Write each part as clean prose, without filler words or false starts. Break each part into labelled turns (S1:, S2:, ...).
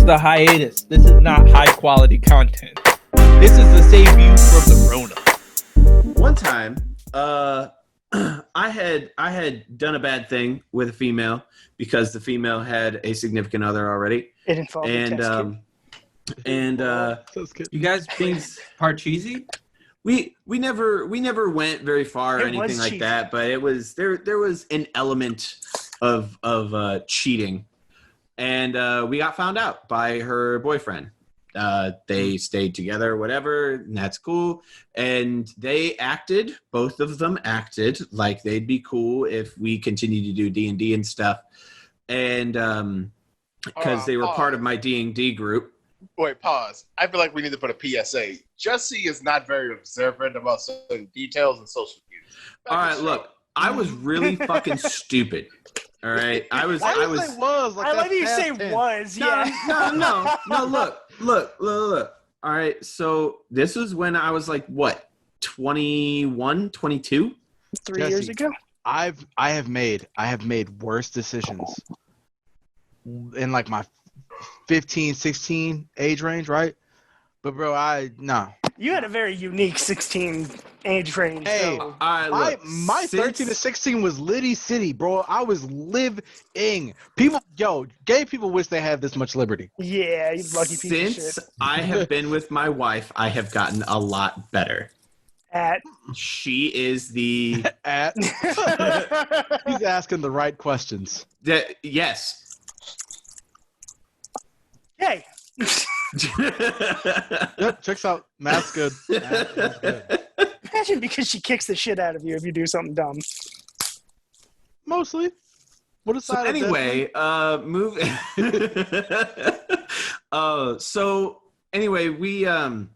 S1: is the hiatus. This is not high quality content. This is to save you from the Rona.
S2: One time, I had done a bad thing with a female because the female had a significant other already.
S3: It involved a test kit.
S1: You guys being Parcheesi?
S2: We never went very far or
S3: It
S2: anything
S3: was
S2: like
S3: cheesy.
S2: that, but it was there was an element of cheating, and we got found out by her boyfriend. They stayed together, whatever, and that's cool. And both of them acted like they'd be cool if we continued to do D&D and stuff. And because they were part of my D&D group.
S4: Wait, pause. I feel like we need to put a PSA. Jesse is not very observant about certain details in social media.
S2: All right, look, I was really fucking stupid. All right, I was.
S3: I like you say was. Yeah.
S2: No. Look. All right, so this was when I was like, what, 21, 22?
S3: 3 years ago.
S5: I have made worse decisions in like my 15, 16 age range, right? But bro,
S3: You had a very unique 16 age range.
S5: Hey,
S3: so.
S5: my 13 to 16 was Liddy City, bro. I was living. Gay people wish they had this much liberty.
S3: Yeah, you lucky piece of shit.
S2: Since I have been with my wife, I have gotten a lot better. She is the...
S5: He's asking the right questions.
S2: Yes.
S3: Hey.
S5: Yep, checks out. Math's good. Math's good.
S3: Imagine because she kicks the shit out of you if you do something dumb.
S5: Mostly. What is that?
S2: Anyway, move. So anyway, we I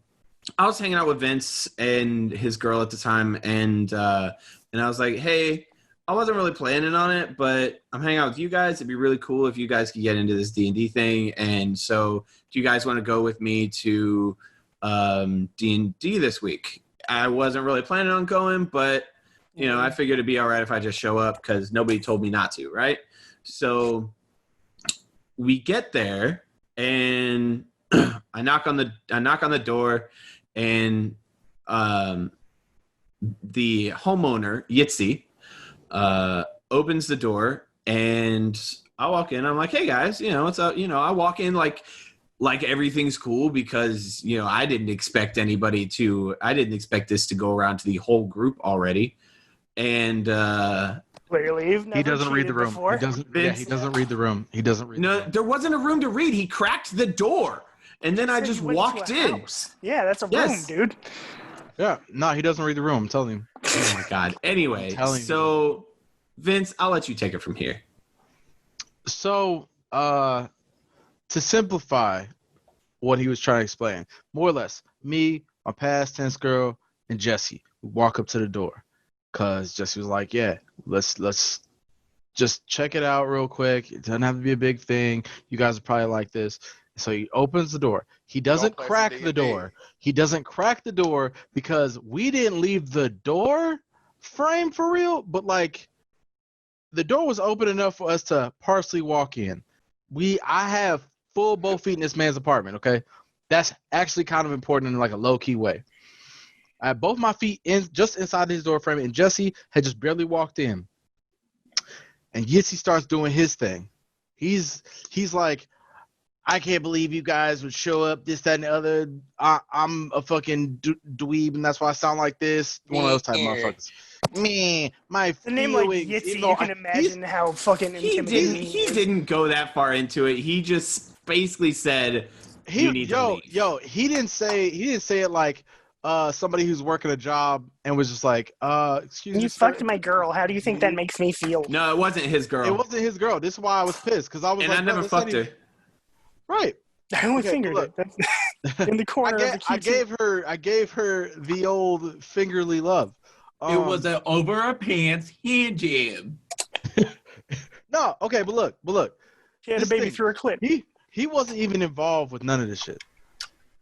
S2: was hanging out with Vince and his girl at the time, and I was like, hey, I wasn't really planning on it, but I'm hanging out with you guys. It'd be really cool if you guys could get into this D&D thing. And so do you guys want to go with me to D&D this week? I wasn't really planning on going, but, I figured it'd be all right if I just show up because nobody told me not to, right? So we get there, and I knock on the door, and the homeowner, Yitzi, opens the door, and I walk in. I'm like, hey guys, what's up? I walk in like everything's cool because I didn't expect this to go around to the whole group already. And
S3: clearly you've never
S5: he doesn't read the room.
S3: Before.
S5: He doesn't read the room. He doesn't read.
S2: No,
S5: the room.
S2: there wasn't a room to read. He cracked the door, and then I just walked in.
S3: Yeah, that's a room, dude.
S5: Yeah, no, he doesn't read the room. I'm telling you.
S2: Oh my god. Anyway, so Vince, I'll let you take it from here.
S5: So, to simplify what he was trying to explain, more or less, me, my past tense girl, and Jesse, we walk up to the door, cause Jesse was like, "Yeah, let's just check it out real quick. It doesn't have to be a big thing. You guys are probably like this." So he opens the door. He doesn't crack the door. He doesn't crack the door because we didn't leave the door frame for real, but like the door was open enough for us to partially walk in. I have full both feet in this man's apartment, okay? That's actually kind of important in like a low-key way. I had both my feet just inside his door frame, and Jesse had just barely walked in. And Yitzy starts doing his thing. He's like, I can't believe you guys would show up, this, that, and the other. I'm a fucking dweeb, and that's why I sound like this. One of those type of motherfuckers. Me, my
S3: The name like
S5: feelings,
S3: Yitzy, you can imagine how fucking intimidating
S2: He didn't go that far into it. He just basically said, "You need to leave."
S5: He didn't say it like somebody who's working a job and was just like, excuse me.
S3: You fucked my girl. How do you think that makes me feel?
S2: No, it wasn't his girl.
S5: It wasn't his girl. This is why I was pissed, because I was
S2: and
S5: like,
S2: I never fucked her.
S5: Right.
S3: I only fingered
S5: look.
S3: it in the corner of the QT.
S5: I gave her the old fingerly love.
S1: It was an over a pants hand jam.
S5: No, okay, but look.
S3: She had a baby through her clit.
S5: He wasn't even involved with none of this shit.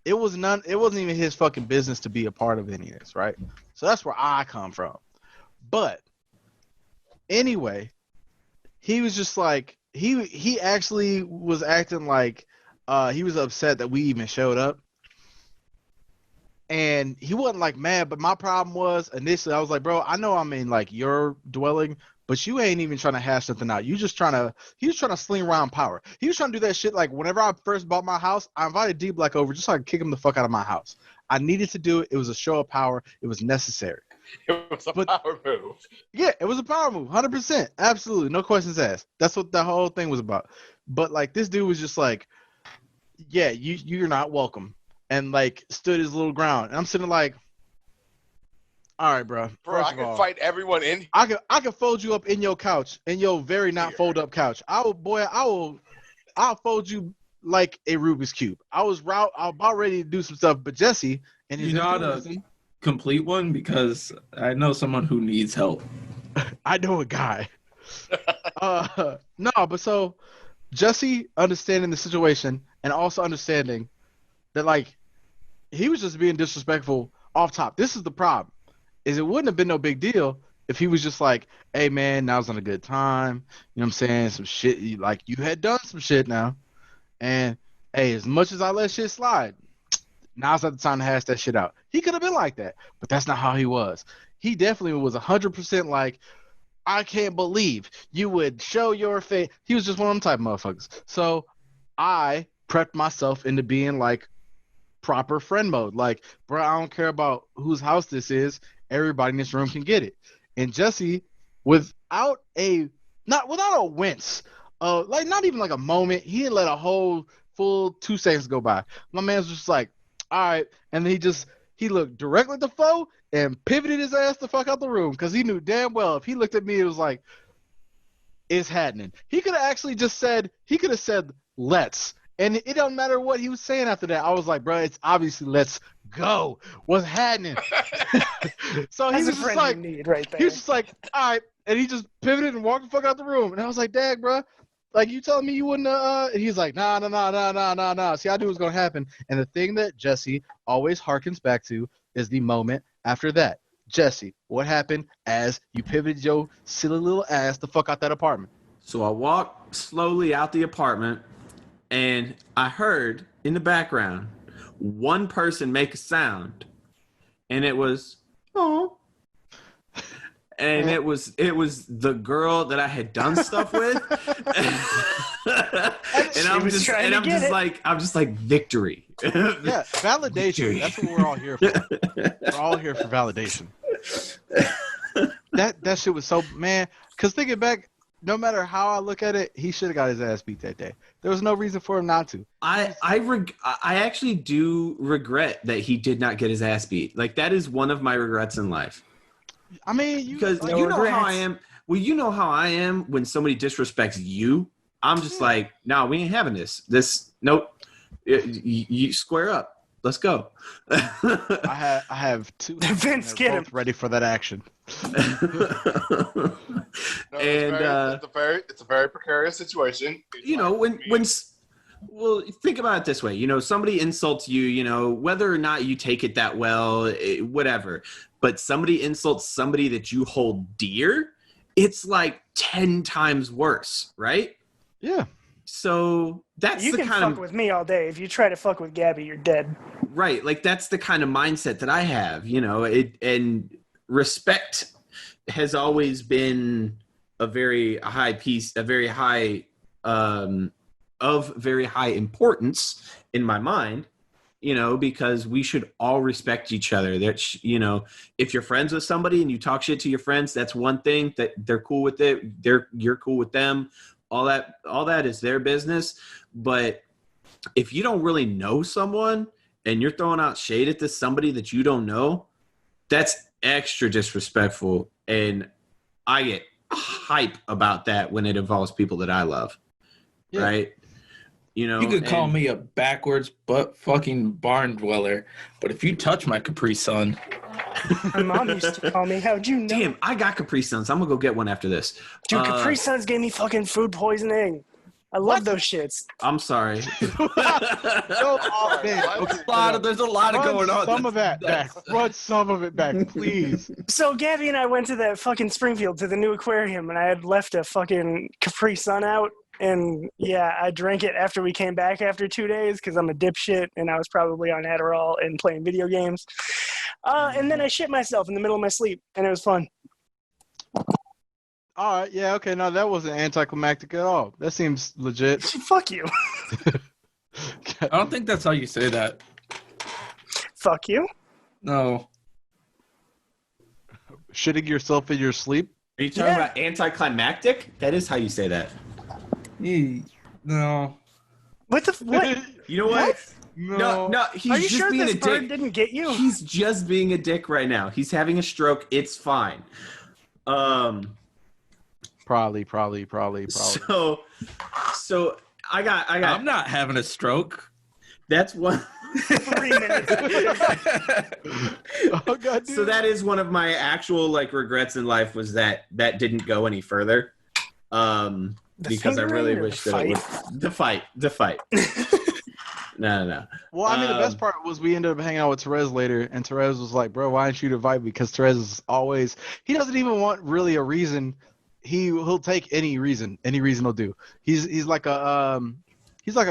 S5: It wasn't even his fucking business to be a part of any of this, right? So that's where I come from. But anyway, he was just like he actually was acting like he was upset that we even showed up. And he wasn't like mad, but my problem was initially I was like, bro, I know I'm in like your dwelling, but you ain't even trying to hash something out. He was trying to sling around power. He was trying to do that shit like whenever I first bought my house, I invited D Black over just so I could kick him the fuck out of my house. I needed to do it. It was a show of power. It was necessary.
S4: It was a power move.
S5: Yeah, it was a power move, 100%. Absolutely. No questions asked. That's what the whole thing was about. But like this dude was just like, yeah, you're not welcome. And like stood his little ground. And I'm sitting like, all right, bro.
S4: Bro, I can fight everyone in.
S5: I can fold you up in your couch, in your very not fold up couch. I'll fold you like a Rubik's cube. I was about ready to do some stuff, but Jesse and his
S6: complete one because I know someone who needs help.
S5: I know a guy. No, but so Jesse understanding the situation and also understanding that like he was just being disrespectful off top. This is the problem. Is it wouldn't have been no big deal if he was just like, hey man, now's not a good time. You know what I'm saying? Some shit like you had done some shit now. And hey, as much as I let shit slide, now's not the time to hash that shit out. He could have been like that, but that's not how he was. He definitely was 100% like, I can't believe you would show your face. He was just one of them type of motherfuckers. So I prepped myself into being like proper friend mode. Like, bro, I don't care about whose house this is. Everybody in this room can get it. And Jesse, without a wince, like not even like a moment, he didn't let a whole full 2 seconds go by. My man was just like, all right. And then he looked directly at the foe and pivoted his ass the fuck out the room because he knew damn well if he looked at me, it was like, it's happening. He could have actually just said, let's. And it don't matter what he was saying after that. I was like, bro, it's obviously let's go. What's happening? So he was just like,
S3: right there.
S5: he was just like, all right. And he just pivoted and walked the fuck out the room. And I was like, Dad, bro, like you telling me you wouldn't, and he's like, nah. See, I knew it was going to happen. And the thing that Jesse always harkens back to is the moment after that. Jesse, what happened as you pivoted your silly little ass the fuck out that apartment?
S2: So I walked slowly out the apartment, and I heard in the background one person make a sound, and it was, oh. And it was the girl that I had done stuff with. And I'm just like victory.
S5: Yeah, validation. Victory. That's what we're all here for. We're all here for validation. That shit was so, man, because thinking back, no matter how I look at it, he should have got his ass beat that day. There was no reason for him not to.
S2: I actually do regret that he did not get his ass beat. Like that is one of my regrets in life.
S5: I mean,
S2: because you know how I am. Well, you know how I am when somebody disrespects you. I'm just like, no, we ain't having this. Nope. You square up. Let's go.
S5: I have two.
S3: Vince, get him
S5: ready for that action.
S4: No, it's a very precarious situation.
S2: You know, well, think about it this way. You know, somebody insults you, you know, whether or not you take it that well, whatever. But somebody insults somebody that you hold dear, it's like 10 times worse, right?
S5: Yeah.
S2: So that's
S3: you
S2: the
S3: can
S2: kind
S3: fuck
S2: of
S3: with me all day. If you try to fuck with Gabby, you're dead.
S2: Right. Like that's the kind of mindset that I have, you know, and respect has always been a very high piece, of very high importance in my mind, you know, because we should all respect each other. That, you know, if you're friends with somebody and you talk shit to your friends, that's one thing. That they're cool with it. You're cool with them. All that is their business. But if you don't really know someone and you're throwing out shade at somebody that you don't know, that's extra disrespectful. And I get hype about that when it involves people that I love. Yeah. Right? You know,
S6: you could call me a backwards butt fucking barn dweller, but if you touch my Capri Sun,
S3: my mom used to call me. How'd you know?
S2: Damn, I got Capri Suns. I'm gonna go get one after this.
S3: Dude, Capri Suns gave me fucking food poisoning. I love those shits.
S2: I'm sorry.
S5: Go off, man. Okay,
S1: There's a lot of
S5: run
S1: going on.
S5: some of that back. Run some of it back, please.
S3: So Gabby and I went to that fucking Springfield to the new aquarium, and I had left a fucking Capri Sun out. And yeah, I drank it after we came back after 2 days because I'm a dipshit and I was probably on Adderall and playing video games. And then I shit myself in the middle of my sleep, and it was fun.
S5: All right, yeah, okay. No, that wasn't anticlimactic at all. That seems legit.
S3: Fuck you.
S6: I don't think that's how you say that.
S3: Fuck you.
S6: No.
S5: Shitting yourself in your sleep?
S2: Are you talking about anticlimactic? That is how you say that.
S6: No.
S3: What the what?
S2: You know what? No, he's
S3: Are you
S2: just
S3: sure
S2: being
S3: this
S2: a
S3: bird
S2: dick.
S3: didn't get you?
S2: He's just being a dick right now. He's having a stroke. It's fine.
S5: Probably.
S2: So I got.
S6: I'm not having a stroke.
S2: That's one.
S3: 3 minutes.
S5: Oh god, dude.
S2: So that is one of my actual like regrets in life was that didn't go any further. Because I really
S3: fingering or
S2: wish
S3: the
S2: that it
S3: fight?
S2: would the fight. No.
S5: Well, I mean, the best part was we ended up hanging out with Therese later, and Therese was like, "Bro, why didn't you invite me?" Because Therese is always—he doesn't even want really a reason. He'll take any reason. Any reason he'll do. He's like a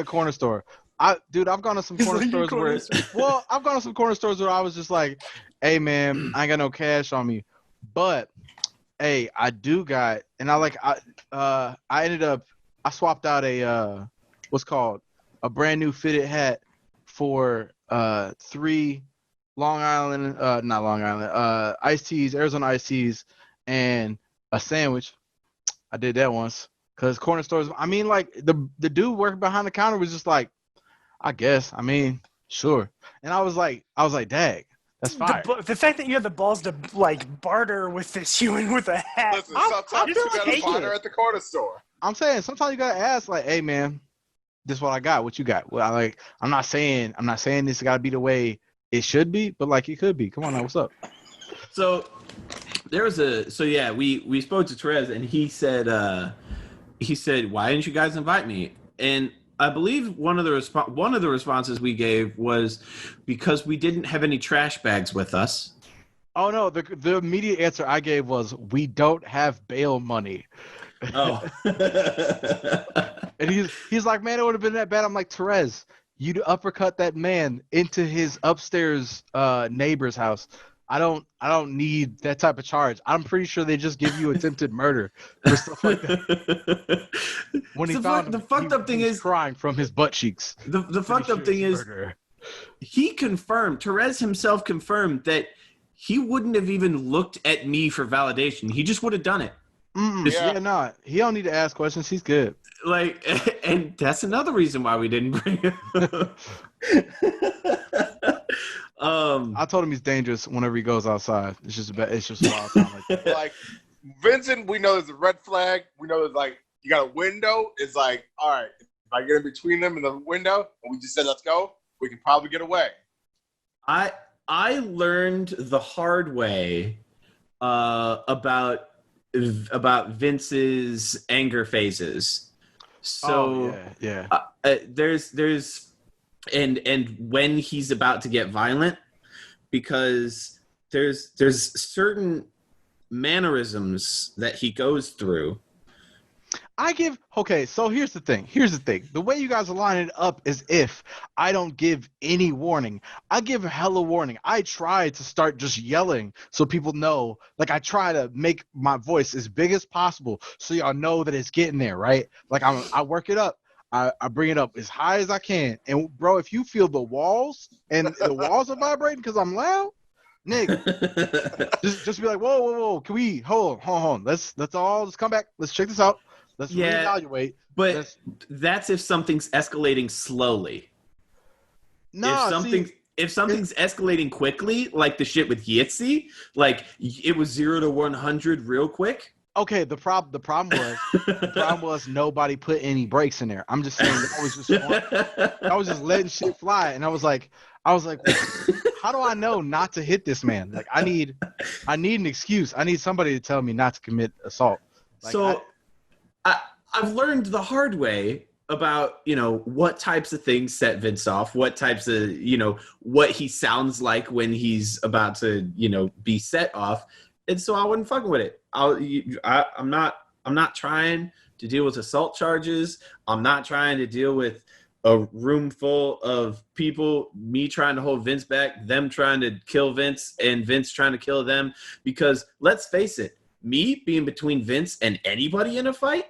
S5: corner store. I've gone to some corner stores where I've gone to some corner stores where I was just like, "Hey man, I ain't got no cash on me, but hey, I do got," and I swapped out a what's called a brand new fitted hat for 3 iced teas, Arizona iced teas, and a sandwich. I did that once because corner stores. I mean, like the dude working behind the counter was just like, I guess. I mean, sure. And I was like, dag, that's fine.
S3: The fact that you had the balls to like barter with this human with a hat.
S4: Listen, sometimes you gotta barter at the corner store.
S5: I'm saying sometimes you gotta ask, like, hey man, this is what I got. What you got? Well, I'm not saying this gotta be the way it should be, but like it could be. Come on now, what's up?
S2: So there was we spoke to Therese and he said why didn't you guys invite me? And I believe one of the responses we gave was because we didn't have any trash bags with us.
S5: Oh no, the immediate answer I gave was we don't have bail money.
S2: Oh.
S5: And he's like, man, it would have been that bad. I'm like, Therese, you'd uppercut that man into his upstairs neighbor's house. I don't need that type of charge. I'm pretty sure they just give you attempted murder or stuff like that. When he found
S2: the fucked up thing is
S5: crying from his butt cheeks.
S2: The fucked up thing is he confirmed, Therese himself confirmed that he wouldn't have even looked at me for validation. He just would have done it.
S5: No, he don't need to ask questions. He's good.
S2: Like, and that's another reason why we didn't bring him.
S5: I told him he's dangerous whenever he goes outside. It's just a wild time like that.
S4: Like Vincent, we know there's a red flag. We know there's like you got a window. It's like, all right, if I get in between them and the window, and we just said let's go, we can probably get away.
S2: I learned the hard way about Vince's anger phases. So there's and when he's about to get violent, because there's certain mannerisms that he goes through.
S5: So here's the thing. The way you guys are lining it up is if I don't give any warning. I give hella warning. I try to start just yelling so people know. Like I try to make my voice as big as possible so y'all know that it's getting there, right? Like I work it up. I bring it up as high as I can. And bro, if you feel the walls and the walls are vibrating because I'm loud, nigga, just be like, whoa, can we hold on? Let's come back. Let's check this out. Let's reevaluate.
S2: But that's if something's escalating slowly.
S5: No,
S2: if something's escalating quickly, like the shit with Yitzy, like it was 0 to 100 real quick.
S5: Okay, the problem was nobody put any brakes in there. I'm just saying I was just letting shit fly, and I was like, how do I know not to hit this man? Like I need an excuse. I need somebody to tell me not to commit assault. Like,
S2: so I've learned the hard way about, what types of things set Vince off, what types of, what he sounds like when he's about to, be set off. And so I wasn't fucking with it. I'm not trying to deal with assault charges. I'm not trying to deal with a room full of people, me trying to hold Vince back, them trying to kill Vince, and Vince trying to kill them. Because let's face it, me being between Vince and anybody in a fight,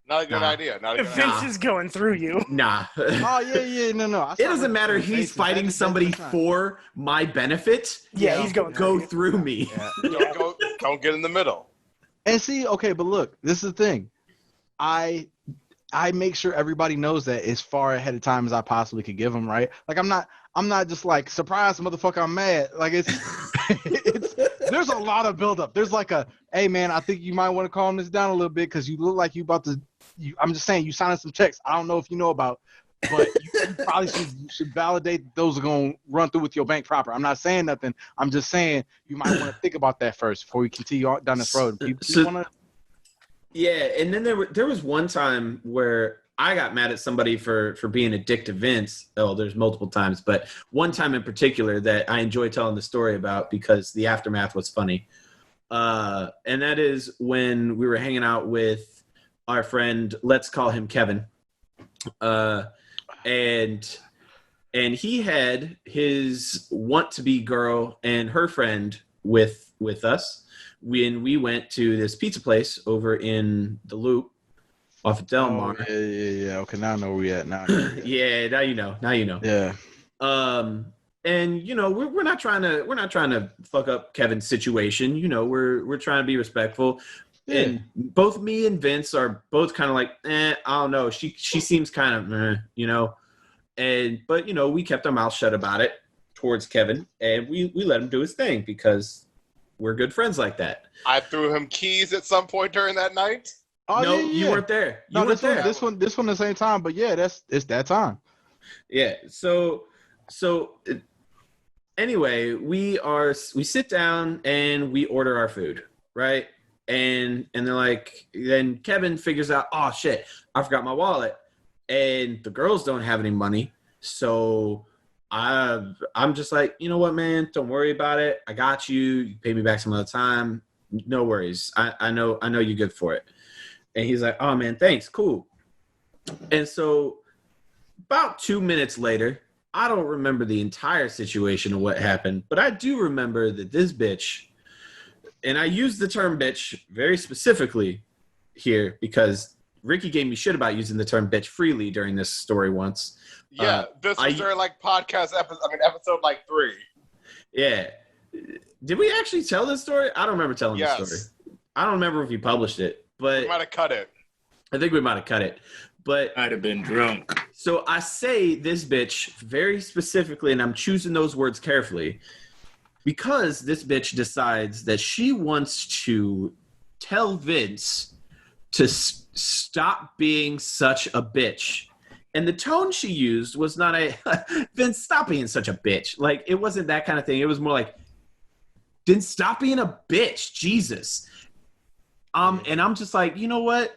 S4: Not a good idea. Not a good
S3: If Vince
S4: idea.
S3: is going through you.
S2: nah.
S5: Oh yeah, no.
S2: It doesn't matter. He's fighting somebody for my benefit.
S3: Yeah, he's going
S2: Go
S3: through you.
S2: through me.
S5: Yeah.
S4: Don't get in the middle.
S5: And see, okay, but look, this is the thing. I make sure everybody knows that as far ahead of time as I possibly could give them, right? Like I'm not just like, surprise, motherfucker, I'm mad. Like it's there's a lot of buildup. There's like hey man, I think you might want to calm this down a little bit because you look like you about to. I'm just saying, you signing some checks. I don't know if you know about, but you probably should validate that those are going to run through with your bank proper. I'm not saying nothing. I'm just saying you might want to think about that first before we continue on down this road.
S2: Yeah, and then there was one time where I got mad at somebody for being a dick to Vince. Oh, there's multiple times, but one time in particular that I enjoy telling the story about because the aftermath was funny. And that is when we were hanging out with our friend, let's call him Kevin. And he had his want-to-be girl and her friend with us when we went to this pizza place over in the Loop off of Del Mar.
S5: Oh, yeah. Okay, now I know where we at. Now
S2: Yeah, now you know.
S5: Yeah.
S2: And we're not trying to fuck up Kevin's situation. We're trying to be respectful. Yeah. And both me and Vince are both kind of like, I don't know. She seems kind of, but we kept our mouth shut about it towards Kevin, and we let him do his thing because we're good friends like that.
S4: I threw him keys at some point during that night.
S5: Oh,
S2: no,
S5: yeah.
S2: You weren't there. You weren't there.
S5: This one the same time, but yeah, it's that time.
S2: Yeah. So anyway, we sit down and we order our food, right? And they're like, then Kevin figures out, oh shit, I forgot my wallet, and the girls don't have any money, so I'm just like, you know what, man, don't worry about it. I got you. You pay me back some other time. No worries. I know you're good for it. And he's like, oh man, thanks, cool. And so about 2 minutes later, I don't remember the entire situation of what happened, but I do remember that this bitch. And I use the term bitch very specifically here because Ricky gave me shit about using the term bitch freely during this story once.
S4: Yeah, this was during podcast episode 3.
S2: Yeah. Did we actually tell this story? I don't remember telling this story. I don't remember if you published it, but
S4: we might have cut it.
S2: I think we might have cut it. But
S6: I'd have been drunk.
S2: So I say this bitch very specifically, and I'm choosing those words carefully. Because this bitch decides that she wants to tell Vince to stop being such a bitch. And the tone she used was not Vince, stop being such a bitch. Like, it wasn't that kind of thing. It was more like, Vince, stop being a bitch. Jesus. And I'm just like, you know what?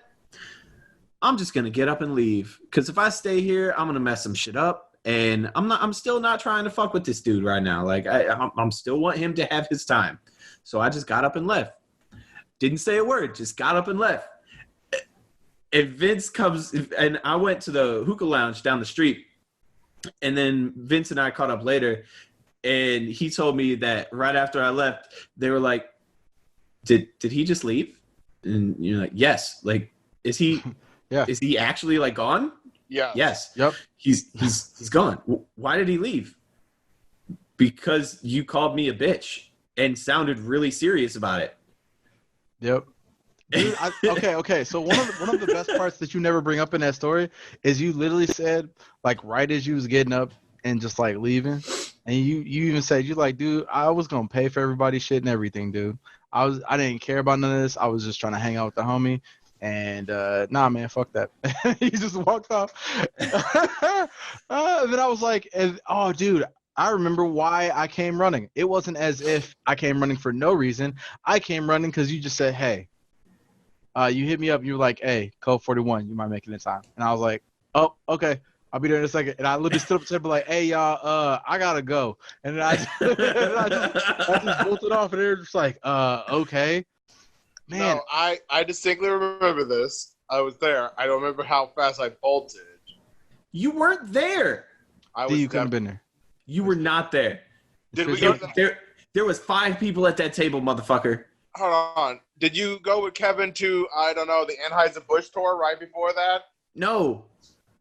S2: I'm just going to get up and leave. Because if I stay here, I'm going to mess some shit up. And I'm still not trying to fuck with this dude right now. Like I'm still want him to have his time. So I just got up and left. Didn't say a word, just got up and left. And Vince comes, and I went to the hookah lounge down the street. And then Vince and I caught up later. And he told me that right after I left, they were like, did he just leave? And you're like, yes. Like, is he actually like gone?
S4: Yeah.
S2: Yes.
S5: Yep.
S2: He's gone. Why did he leave? Because you called me a bitch and sounded really serious about it.
S5: Yep. Dude, okay. So one of the best parts that you never bring up in that story is you literally said, like, right as you was getting up and just like leaving, and you even said, you like, dude, I was gonna pay for everybody's shit and everything, dude. I didn't care about none of this. I was just trying to hang out with the homie. And nah, man, fuck that. He just walked off. And then I was like, oh, dude, I remember why I came running. It wasn't as if I came running for no reason. I came running because you just said, hey, You hit me up. You were like, "Hey, code 41. You might make it in time." And I was like, "Oh, okay. I'll be there in a second." And I literally stood up and said, "Like, hey, y'all, I gotta go." And then I just bolted off, and they were just like, okay." Man,
S4: No, I distinctly remember this. I was there. I don't remember how fast I bolted.
S2: You weren't there.
S4: I
S5: D,
S4: was
S5: you couldn't have been there.
S2: You were not there.
S4: Did we go to the,
S2: There was 5 people at that table, motherfucker.
S4: hold on. Did you go with Kevin to, I don't know, the Anheuser-Busch tour right before that?
S2: No,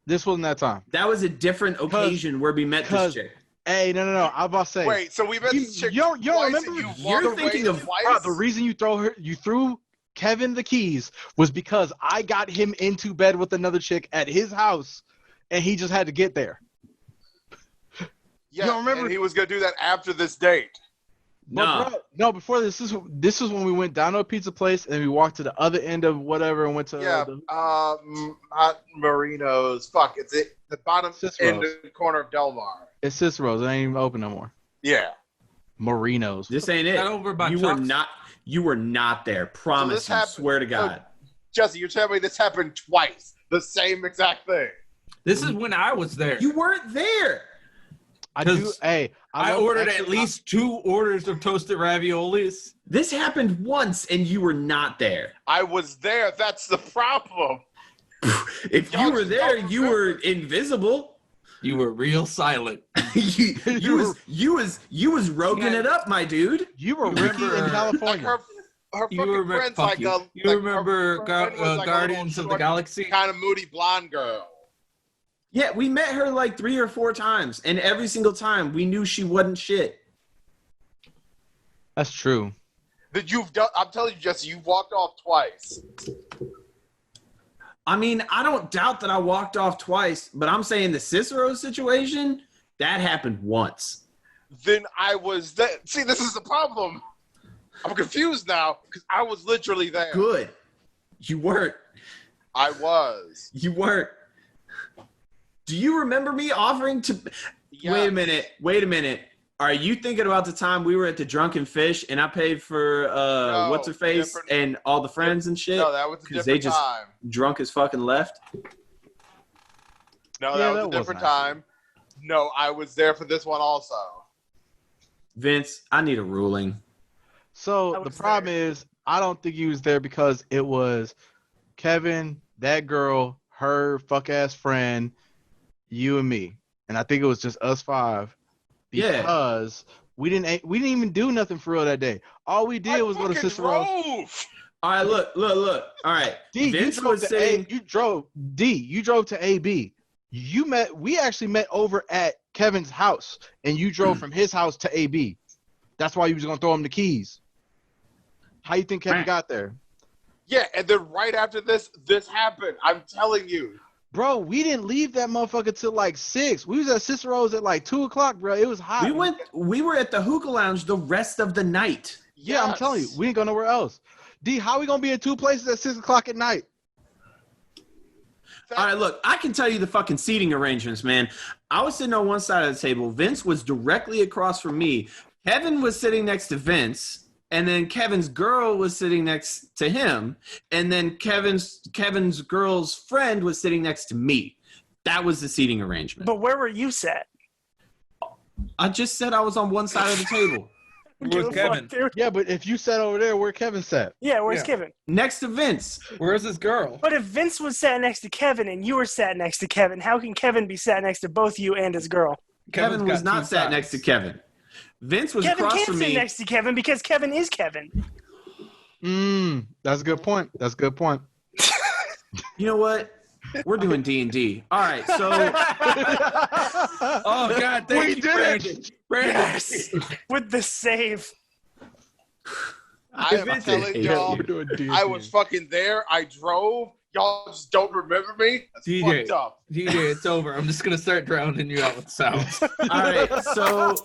S5: This wasn't that time.
S2: that was a different occasion where we met this chick.
S5: Hey, no. I was about to say.
S4: Wait, so we met this chick
S5: you don't
S4: twice
S5: remember?
S4: and you
S2: You're
S4: walked
S2: thinking
S4: away
S2: of-
S4: twice?
S5: Bro, the reason you threw Kevin the keys was because I got him into bed with another chick at his house, and he just had to get there.
S4: Yeah,
S5: you don't remember?
S4: and he was going to do that after this date.
S2: Nah.
S5: But bro, no, before this is when we went down to a pizza place and we walked to the other end of whatever and went to
S4: Yeah, not Marino's. Fuck, it's the bottom
S5: Cicero's.
S4: end of the corner of Del Mar.
S5: it's Cicero's. It ain't even open no more.
S4: Yeah.
S5: Marino's.
S2: This ain't it.
S6: That over by
S2: You
S6: Chuck's?
S2: were not there. Promise
S4: this
S2: you.
S4: happened-
S2: Swear to God.
S4: Jesse, you're telling me this happened twice. The same exact thing.
S6: This is when I was there.
S2: You weren't there.
S5: I do.
S6: 'Cause
S5: Hey,
S6: I
S5: love
S6: ordered
S5: extra-
S6: at least 2 orders of toasted raviolis.
S2: This happened once and you were not there.
S4: I was there. That's the problem.
S2: If you
S4: Y'all
S2: were
S4: just
S2: there,
S4: don't
S2: you were invisible.
S6: You were real silent.
S2: you was roguing it up, my dude.
S5: You were
S6: You
S5: Ricky in
S6: remember-
S4: Like
S5: California.
S4: her
S6: You
S4: fucking
S6: remember,
S4: friend's
S6: fuck
S4: like
S6: you.
S4: a.
S6: You
S4: like
S6: remember
S4: her friend was like a
S6: Guardians
S4: little
S6: of the
S4: short,
S6: Galaxy?
S4: kind of moody blonde girl.
S2: Yeah, we met her like 3 or 4 times, and every single time we knew she wasn't shit.
S5: That's true.
S4: That you've done. I'm telling you, Jesse, you've walked off twice.
S2: I mean, I don't doubt that I walked off twice, but I'm saying the Cicero situation, that happened once.
S4: Then I was there. See, this is the problem. I'm confused now because I was literally there.
S2: Good. You weren't.
S4: I was.
S2: You weren't. Do you remember me offering to...
S4: Yeah.
S2: Wait a minute. Are you thinking about the time we were at the Drunken Fish and I paid for what's her face
S4: different-
S2: and all the friends and shit?
S4: No, that was a
S2: 'Cause they
S4: different
S2: just-
S4: time.
S2: Drunk as fucking left?
S4: No,
S5: Yeah,
S4: that was
S5: that
S4: a
S5: was
S4: different
S5: nice.
S4: time. No, I was there for this one also.
S2: Vince, I need a ruling.
S5: So
S3: I
S5: the
S3: was
S5: problem is, I don't think he was there because it was Kevin, that girl, her fuck ass friend, you and me, and I think it was just us 5.
S2: Yeah.
S5: Because we didn't even do nothing for real that day. All we did was go to
S4: fucking
S5: Cicero.
S4: drove.
S2: All right, look. All right.
S5: D,
S2: Vince
S5: you drove
S2: was
S5: to
S2: saying...
S5: you drove to AB. We actually met over at Kevin's house, and you drove from his house to AB. That's why you was gonna throw him the keys. How you think Kevin got there?
S4: Yeah, and then right after this happened. I'm telling you.
S5: Bro, we didn't leave that motherfucker till like 6. We was at Cicero's at like 2:00, bro. It was hot.
S2: We were at the hookah lounge the rest of the night.
S5: Yeah, I'm telling you, we ain't go nowhere else. D, how we gonna be in 2 places at 6:00 at night?
S2: All right, look, I can tell you the fucking seating arrangements, man. I was sitting on one side of the table. Vince was directly across from me. Kevin was sitting next to Vince, and then Kevin's girl was sitting next to him, and then Kevin's girl's friend was sitting next to me. That was the seating arrangement.
S3: But where were you sat?
S2: I just said I was on one side of the table,
S3: Give
S6: Where's
S3: a fuck,
S6: Kevin?
S3: dude.
S5: Yeah, but if you sat over there where Kevin sat,
S3: Yeah, where's
S6: Yeah.
S3: Kevin?
S2: next to Vince.
S6: Where's this girl?
S3: But if Vince was sat next to Kevin and you were sat next to Kevin, how can Kevin be sat next to both you and his girl?
S2: Kevin was
S6: got
S2: not
S6: 2
S2: sat
S6: sides.
S2: next to Kevin. Vince was
S3: Kevin
S2: across
S3: can't
S2: from
S3: sit
S2: me.
S3: next to Kevin because Kevin is Kevin.
S5: that's a good point.
S2: You know what? We're doing D&D. All right, so
S6: Oh God, thank
S5: We
S6: you,
S5: did
S6: Brandon.
S5: it.
S6: Brandon.
S3: Yes, with the save.
S4: I am
S2: Vince
S4: telling
S2: is-
S4: y'all,
S5: We're doing D&D.
S4: I was fucking there. I drove. Y'all just don't remember me. That's
S6: DJ.
S4: fucked up.
S6: DJ, it's over. I'm just gonna start drowning you out with sounds.
S2: all right, so